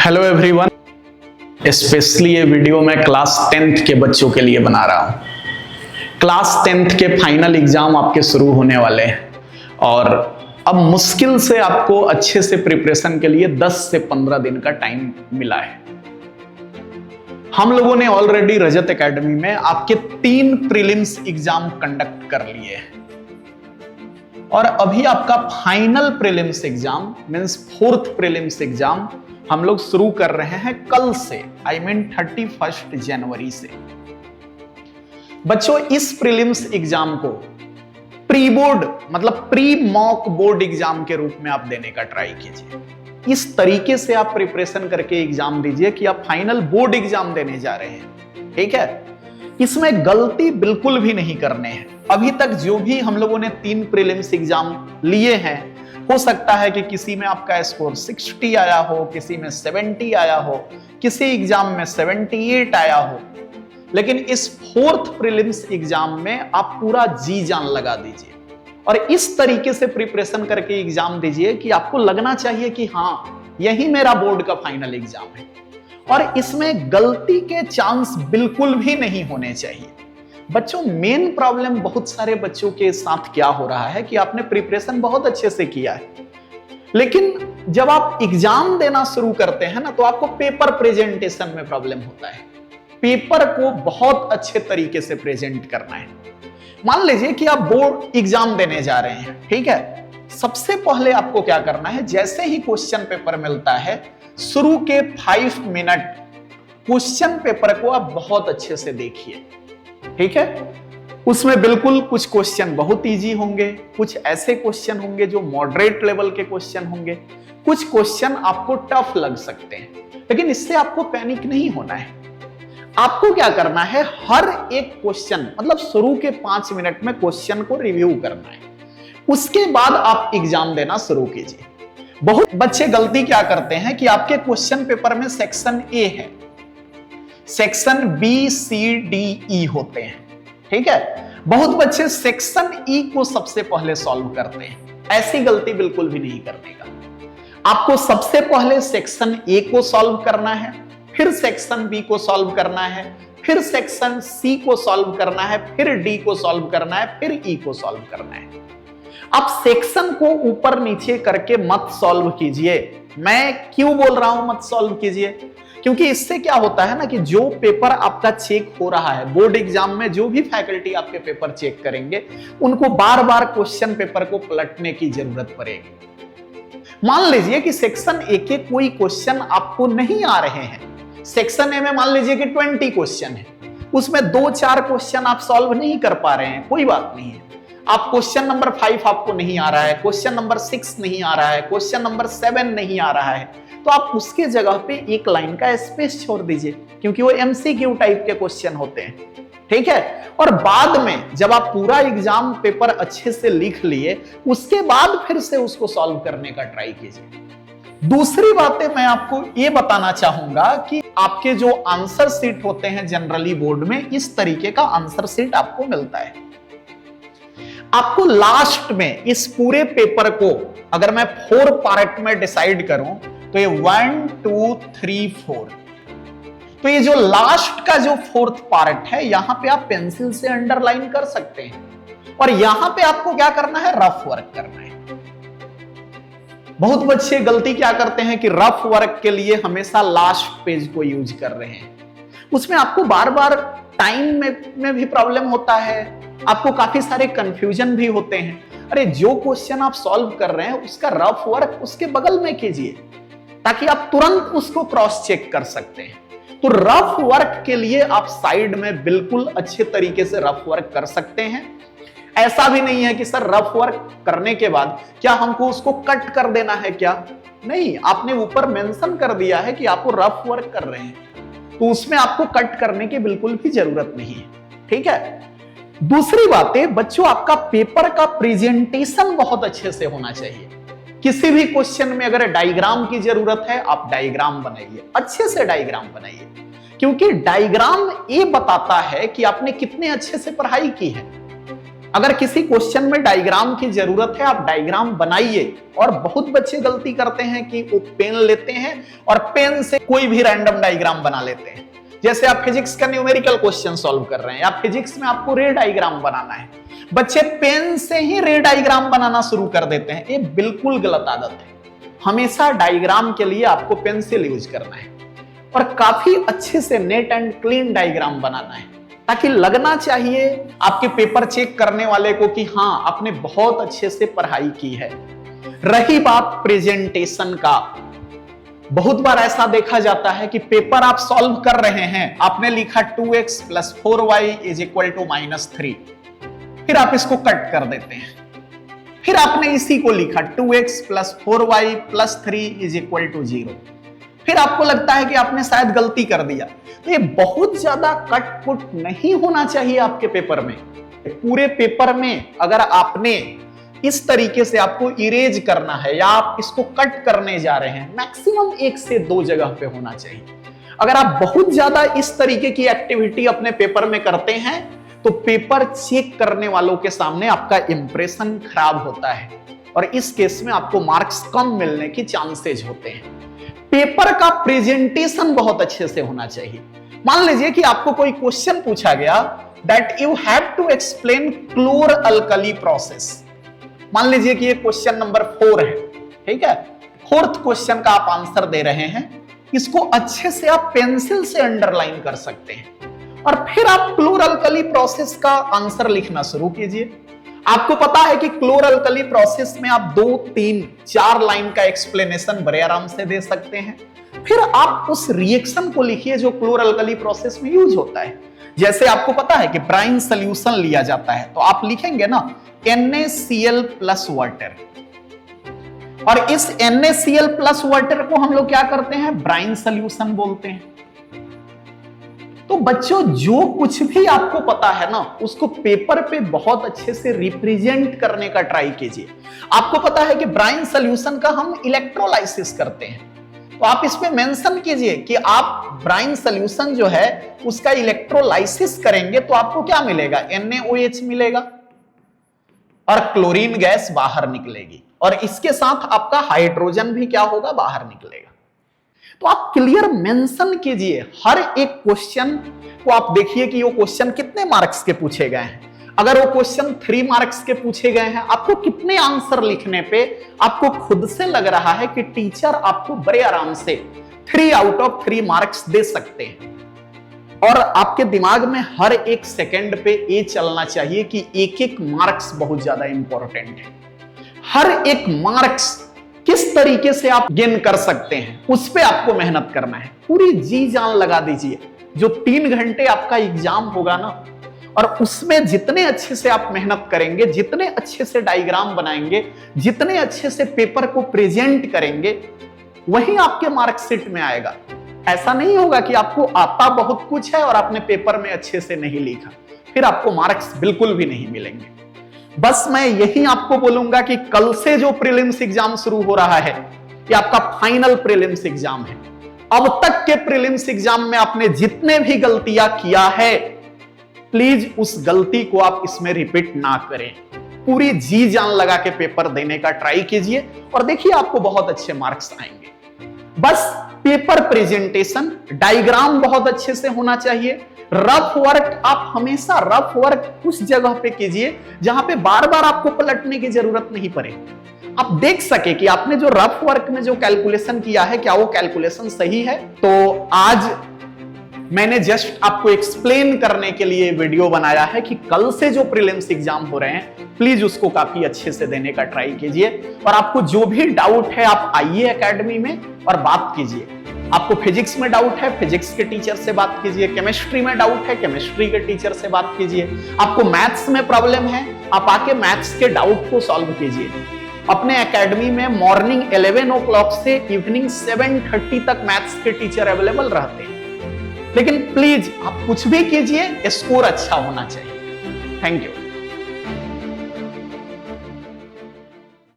Hello everyone, specially ये video मैं class 10th के बच्चों के लिए बना रहा हूँ। क्लास 10th के फाइनल एग्जाम आपके शुरू होने वाले हैं और अब मुश्किल से आपको अच्छे से प्रिपरेशन के लिए 10 से 15 दिन का टाइम मिला है। हम लोगों ने ऑलरेडी रजत एकेडमी में आपके 3 प्रीलिम्स एग्जाम कंडक्ट कर लिए हैं और अभी आपका final prelims exam means 4th prelims exam हम लोग शुरू कर रहे हैं कल से, आई मीन 31 जनवरी से। बच्चों, इस प्रीलिम्स एग्जाम को प्री बोर्ड मतलब प्री मॉक बोर्ड एग्जाम के रूप में आप देने का ट्राई कीजिए। इस तरीके से आप प्रिपरेशन करके एग्जाम दीजिए कि आप फाइनल बोर्ड एग्जाम देने जा रहे हैं। ठीक है, इसमें गलती बिल्कुल भी नहीं करने हैं। अभी तक जो भी हम लोगों ने 3 प्रीलिम्स एग्जाम लिए हैं, हो सकता है कि किसी में आपका स्कोर 60 आया हो, किसी में 70 आया हो, किसी एग्जाम में 78 आया हो, लेकिन इस 4th प्रीलिम्स एग्जाम में आप पूरा जी जान लगा दीजिए और इस तरीके से प्रिपरेशन करके एग्जाम दीजिए कि आपको लगना चाहिए कि हाँ, यही मेरा बोर्ड का फाइनल एग्जाम है और इसमें गलती के चांस बिल्कुल भी नहीं होने चाहिए। बच्चों, मेन प्रॉब्लम बहुत सारे बच्चों के साथ क्या हो रहा है कि आपने प्रिपरेशन बहुत अच्छे से किया है, लेकिन जब आप एग्जाम देना शुरू करते हैं ना, तो आपको पेपर प्रेजेंटेशन में प्रॉब्लम होता है। पेपर को बहुत अच्छे तरीके से प्रेजेंट करना है। मान लीजिए कि आप बोर्ड एग्जाम देने जा रहे हैं, ठीक है। सबसे पहले आपको क्या करना है, जैसे ही क्वेश्चन पेपर मिलता है, शुरू के 5 मिनट क्वेश्चन पेपर को आप बहुत अच्छे से देखिए। ठीक है, उसमें बिल्कुल कुछ क्वेश्चन बहुत इजी होंगे, कुछ ऐसे क्वेश्चन होंगे जो मॉडरेट लेवल के क्वेश्चन होंगे, कुछ क्वेश्चन आपको टफ लग सकते हैं, लेकिन इससे आपको पैनिक नहीं होना है। आपको क्या करना है, हर एक क्वेश्चन मतलब शुरू के 5 मिनट में क्वेश्चन को रिव्यू करना है, उसके बाद आप एग्जाम देना शुरू कीजिए। बहुत बच्चे गलती क्या करते हैं कि आपके क्वेश्चन पेपर में सेक्शन ए है, section B C D E होते हैं। ठीक है, बहुत बच्चे सेक्शन ई को सबसे पहले सॉल्व करते हैं। ऐसी गलती बिल्कुल भी नहीं करने का। आपको सबसे पहले सेक्शन ए को सॉल्व करना है, फिर सेक्शन बी को सॉल्व करना है, फिर सेक्शन सी को सॉल्व करना है, फिर डी को सॉल्व करना है, फिर ई को सॉल्व करना है। आप सेक्शन को ऊपर नीचे करके मत सॉल्व कीजिए। मैं क्यों बोल रहा हूं मत सॉल्व कीजिए, क्योंकि इससे क्या होता है ना कि जो पेपर आपका चेक हो रहा है बोर्ड एग्जाम में, जो भी फैकल्टी आपके पेपर चेक करेंगे, उनको बार बार क्वेश्चन पेपर को पलटने की जरूरत पड़ेगी। मान लीजिए कि सेक्शन ए के कोई क्वेश्चन आपको नहीं आ रहे हैं। सेक्शन ए में मान लीजिए कि 20 क्वेश्चन है, उसमें 2-4 क्वेश्चन आप सॉल्व नहीं कर पा रहे हैं, कोई बात नहीं है। आप क्वेश्चन नंबर 5 आपको नहीं आ रहा है, क्वेश्चन नंबर 6 नहीं आ रहा है, क्वेश्चन नंबर 7 नहीं आ रहा है, तो आप उसके जगह पे एक लाइन का स्पेस छोड़ दीजिए, क्योंकि वो एमसीक्यू टाइप के क्वेश्चन होते हैं। ठीक है, और बाद में जब आप पूरा एग्जाम पेपर अच्छे से लिख लिए, उसके बाद फिर से उसको सॉल्व करने का ट्राई कीजिए। दूसरी बातें मैं आपको ये बताना चाहूंगा कि आपके जो आंसर शीट होते हैं जनरली बोर्ड में, इस तरीके का आंसर शीट आपको मिलता है। आपको लास्ट में इस पूरे पेपर को अगर मैं 4 पार्ट में डिसाइड करूं, तो ये 1 2 3 4, तो ये जो लास्ट का जो 4th पार्ट है, यहां पे आप पेंसिल से अंडरलाइन कर सकते हैं और यहां पे आपको क्या करना है, रफ वर्क करना है। बहुत बच्चे गलती क्या करते हैं कि रफ वर्क के लिए हमेशा लास्ट पेज को यूज कर रहे हैं। उसमें आपको बार बार टाइम में भी प्रॉब्लम होता है, आपको काफी सारे कंफ्यूजन भी होते हैं। अरे, जो क्वेश्चन आप सॉल्व कर रहे हैं उसका रफ वर्क उसके बगल में कीजिए, ताकि आप तुरंत उसको क्रॉस चेक कर सकते हैं। तो रफ वर्क के लिए आप साइड में बिल्कुल अच्छे तरीके से रफ वर्क कर सकते हैं। ऐसा भी नहीं है कि सर रफ वर्क करने के बाद क्या हमको उसको कट कर देना है, क्या नहीं, आपने ऊपर मेंशन कर दिया है कि आपको रफ वर्क कर रहे हैं, तो उसमें आपको कट करने की बिल्कुल भी जरूरत नहीं है। ठीक है, दूसरी बात है बच्चों, आपका पेपर का प्रेजेंटेशन बहुत अच्छे से होना चाहिए। किसी भी क्वेश्चन में अगर डायग्राम की जरूरत है, आप डायग्राम बनाइए, अच्छे से डायग्राम बनाइए, क्योंकि डायग्राम ये बताता है कि आपने कितने अच्छे से पढ़ाई की है। अगर किसी क्वेश्चन में डायग्राम की जरूरत है, आप डायग्राम बनाइए। और बहुत बच्चे गलती करते हैं कि वो पेन लेते हैं और पेन से कोई भी रैंडम डायग्राम बना लेते हैं। जैसे आप फिजिक्स का न्यूमेरिकल क्वेश्चन सॉल्व कर रहे हैं या फिजिक्स में आपको रे डायग्राम बनाना है, बच्चे पेन से ही रे डायग्राम बनाना शुरू कर देते हैं। ये बिल्कुल गलत आदत है। हमेशा डायग्राम के लिए आपको पेंसिल यूज करना है और काफी अच्छे से नेट एंड क्लीन डायग्राम बनाना है, ताकि लगना चाहिए आपके पेपर चेक करने वाले को कि हाँ, आपने बहुत अच्छे से पढ़ाई की है। रही बात प्रेजेंटेशन का, बहुत बार ऐसा देखा जाता है कि पेपर आप सॉल्व कर रहे हैं, आपने लिखा 2x + 4y = -3, फिर आप इसको कट कर देते हैं। फिर आपने इसी को लिखा 2x + 4y + 3 = 0, फिर आपको लगता है कि आपने शायद गलती कर दिया। तो ये बहुत ज्यादा कट पुट नहीं होना चाहिए आपके पेपर में। पूरे पेपर में अगर आपने इस तरीके से आपको इरेज करना है या आप इसको कट करने जा रहे हैं, मैक्सिमम 1 से 2 जगह पे होना चाहिए। अगर आप बहुत ज्यादा इस तरीके की एक्टिविटी अपने पेपर में करते हैं तो पेपर चेक करने वालों के सामने आपका इंप्रेशन खराब होता है और इस केस में आपको मार्क्स कम मिलने की चांसेस होते हैं। पेपर का प्रेजेंटेशन बहुत अच्छे से होना चाहिए। मान लीजिए कि आपको कोई क्वेश्चन पूछा गया that you have to explain chlor alkali process. मान लीजिए कि ये क्वेश्चन नंबर 4 है, ठीक है। 4th क्वेश्चन का आप आंसर दे रहे हैं, इसको अच्छे से आप पेंसिल से अंडरलाइन कर सकते हैं और फिर आप क्लोर-अल्कली प्रोसेस का आंसर लिखना शुरू कीजिए। आपको पता है कि क्लोर-अल्कली प्रोसेस में आप 2, 3, 4 लाइन का एक्सप्लेनेशन बड़े आराम से दे सकते हैं। फिर आप उस रिएक्शन को लिखिए जो क्लोर-अल्कली प्रोसेस में यूज होता है। जैसे आपको पता है कि ब्राइन सॉल्यूशन लिया जाता है, तो आप लिखेंगे ना NaCl + वाटर, और इस NaCl + वाटर को हम लोग क्या करते हैं, ब्राइन सॉल्यूशन बोलते हैं। तो बच्चों, जो कुछ भी आपको पता है ना, उसको पेपर पे बहुत अच्छे से रिप्रेजेंट करने का ट्राई कीजिए। आपको पता है कि ब्राइन सॉल्यूशन का हम इलेक्ट्रोलाइसिस करते हैं, तो आप इसमें मेंशन कीजिए कि आप ब्राइन सॉल्यूशन जो है उसका इलेक्ट्रोलाइसिस करेंगे तो आपको क्या मिलेगा, NaOH मिलेगा और क्लोरीन गैस बाहर निकलेगी और इसके साथ आपका हाइड्रोजन भी क्या होगा, बाहर निकलेगा। तो आप क्लियर मेंशन कीजिए हर एक क्वेश्चन को। आप देखिए कि वो क्वेश्चन कितने मार्क्स के पूछे गए हैं। अगर वो क्वेश्चन 3 मार्क्स के पूछे गए हैं, आपको कितने आंसर लिखने पे आपको खुद से लग रहा है कि टीचर आपको बड़े आराम से 3 आउट ऑफ 3 मार्क्स दे सकते हैं। और आपके दिमाग में हर एक सेकंड पे ये चलना चाहिए कि एक-एक मार्क्स बहुत ज्यादा इंपॉर्टेंट है। हर एक मार्क्स किस तरीके से आप गेन कर सकते हैं, उस पे आपको मेहनत करना है। पूरी जी जान लगा दीजिए। जो 3 घंटे आपका एग्जाम होगा ना, और उसमें जितने अच्छे से आप मेहनत करेंगे, जितने अच्छे से डायग्राम बनाएंगे, जितने अच्छे से पेपर को प्रेजेंट करेंगे, वही आपके मार्कशीट में आएगा। ऐसा नहीं होगा कि आपको आता बहुत कुछ है और आपने पेपर में अच्छे से नहीं लिखा, फिर आपको मार्क्स बिल्कुल भी नहीं मिलेंगे। बस मैं यही आपको बोलूंगा कि कल से जो प्रीलिम्स एग्जाम शुरू हो रहा है, ये आपका फाइनल प्रीलिम्स एग्जाम है। अब तक के प्रीलिम्स एग्जाम में आपने जितने भी गलतियां किया है, प्लीज उस गलती को आप इसमें रिपीट ना करें। पूरी जी जान लगा के पेपर देने का ट्राई कीजिए और देखिए आपको बहुत अच्छे मार्क्स आएंगे। बस पेपर प्रेजेंटेशन, डायग्राम बहुत अच्छे से होना चाहिए। रफ वर्क, आप हमेशा रफ वर्क उस जगह पे कीजिए जहां पे बार बार आपको पलटने की जरूरत नहीं पड़े। आप देख सके कि आपने जो रफ वर्क में जो कैलकुलेशन किया है, क्या वो कैलकुलेशन सही है। तो आज मैंने जस्ट आपको एक्सप्लेन करने के लिए वीडियो बनाया है कि कल से जो प्रीलिम्स एग्जाम हो रहे हैं, प्लीज उसको काफी अच्छे से देने का ट्राई कीजिए। और आपको जो भी डाउट है, आप आइए एकेडमी में और बात कीजिए। आपको फिजिक्स में डाउट है, फिजिक्स के टीचर से बात कीजिए। केमिस्ट्री में डाउट है, केमिस्ट्री के टीचर से बात कीजिए। आपको मैथ्स में प्रॉब्लम है, आप आके मैथ्स के डाउट को सॉल्व कीजिए। अपने एकेडमी में मॉर्निंग 11 o'clock से इवनिंग 7:30 तक मैथ्स के टीचर अवेलेबल रहते हैं। लेकिन प्लीज आप कुछ भी कीजिए, स्कोर अच्छा होना चाहिए। Thank you.